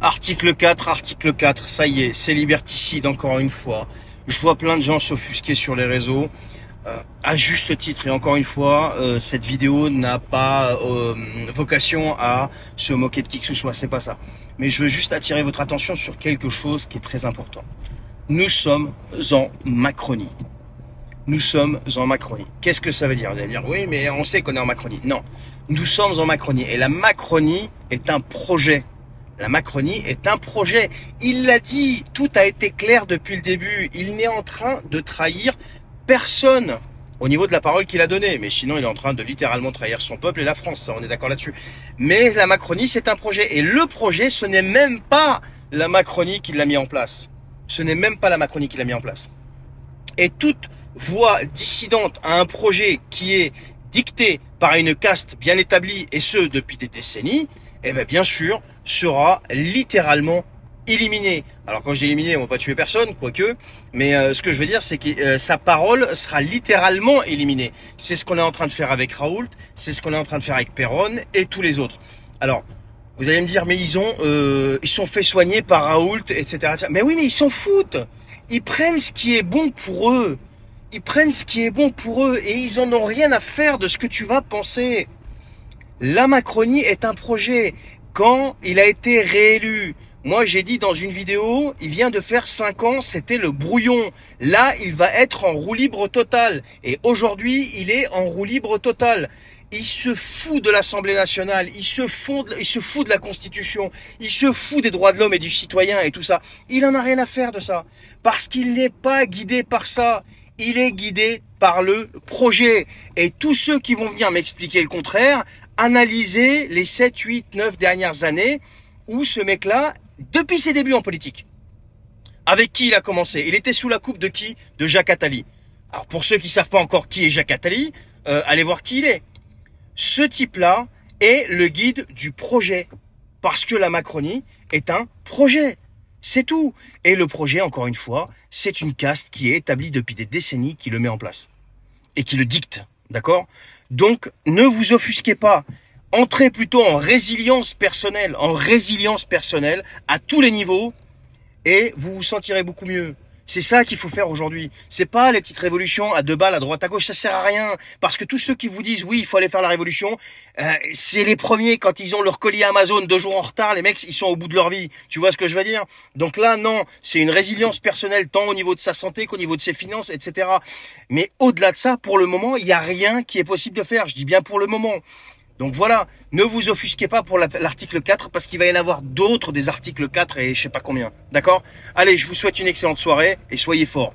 Article 4, ça y est, c'est liberticide encore une fois. Je vois plein de gens s'offusquer sur les réseaux, à juste titre. Et encore une fois, cette vidéo n'a pas vocation à se moquer de qui que ce soit, c'est pas ça. Mais je veux juste attirer votre attention sur quelque chose qui est très important. Nous sommes en Macronie. Nous sommes en Macronie. Qu'est-ce que ça veut dire? Vous allez dire, oui, mais on sait qu'on est en Macronie. Non, nous sommes en Macronie. Et la Macronie est un projet. La Macronie est un projet. Il l'a dit, tout a été clair depuis le début. Il n'est en train de trahir personne au niveau de la parole qu'il a donnée. Mais sinon, il est en train de littéralement trahir son peuple et la France. Ça, on est d'accord là-dessus. Mais la Macronie, c'est un projet. Et le projet, ce n'est même pas la Macronie qui l'a mis en place. Ce n'est même pas la Macronie qui l'a mis en place. Et toute voix dissidente à un projet qui est dicté par une caste bien établie, et ce depuis des décennies, eh bien sûr, sera littéralement éliminé. Alors quand je dis éliminé, on va pas tuer personne, quoique, mais ce que je veux dire, c'est que sa parole sera littéralement éliminée. C'est ce qu'on est en train de faire avec Raoult, c'est ce qu'on est en train de faire avec Péron et tous les autres. Alors, vous allez me dire, mais ils sont fait soigner par Raoult, etc. Mais oui, mais ils s'en foutent. Ils prennent ce qui est bon pour eux. Ils prennent ce qui est bon pour eux et ils en ont rien à faire de ce que tu vas penser. La Macronie est un projet. Quand il a été réélu, moi j'ai dit dans une vidéo, il vient de faire 5 ans, c'était le brouillon. Là, il va être en roue libre totale. Et aujourd'hui, il est en roue libre totale. Il se fout de l'Assemblée nationale, il se fout de la Constitution, il se fout des droits de l'homme et du citoyen et tout ça. Il en a rien à faire de ça. Parce qu'il n'est pas guidé par ça. Il est guidé par le projet. Et tous ceux qui vont venir m'expliquer le contraire, analysez les 7, 8, 9 dernières années où ce mec-là, depuis ses débuts en politique, avec qui il a commencé? Il était sous la coupe de qui? De Jacques Attali. Alors pour ceux qui savent pas encore qui est Jacques Attali, allez voir qui il est. Ce type-là est le guide du projet. Parce que la Macronie est un projet. C'est tout. Et le projet, encore une fois, c'est une caste qui est établie depuis des décennies, qui le met en place. Et qui le dicte. D'accord? Donc, ne vous offusquez pas. Entrez plutôt en résilience personnelle à tous les niveaux et vous vous sentirez beaucoup mieux. C'est ça qu'il faut faire aujourd'hui. C'est pas les petites révolutions à 2 balles à droite à gauche, ça sert à rien. Parce que tous ceux qui vous disent oui, il faut aller faire la révolution, c'est les premiers quand ils ont leur colis Amazon 2 jours en retard, les mecs ils sont au bout de leur vie. Tu vois ce que je veux dire? Donc là non, c'est une résilience personnelle tant au niveau de sa santé qu'au niveau de ses finances, etc. Mais au-delà de ça, pour le moment, il n'y a rien qui est possible de faire. Je dis bien pour le moment. Donc voilà, ne vous offusquez pas pour l'article 4 parce qu'il va y en avoir d'autres des articles 4 et je sais pas combien. D'accord? Allez, je vous souhaite une excellente soirée et soyez forts.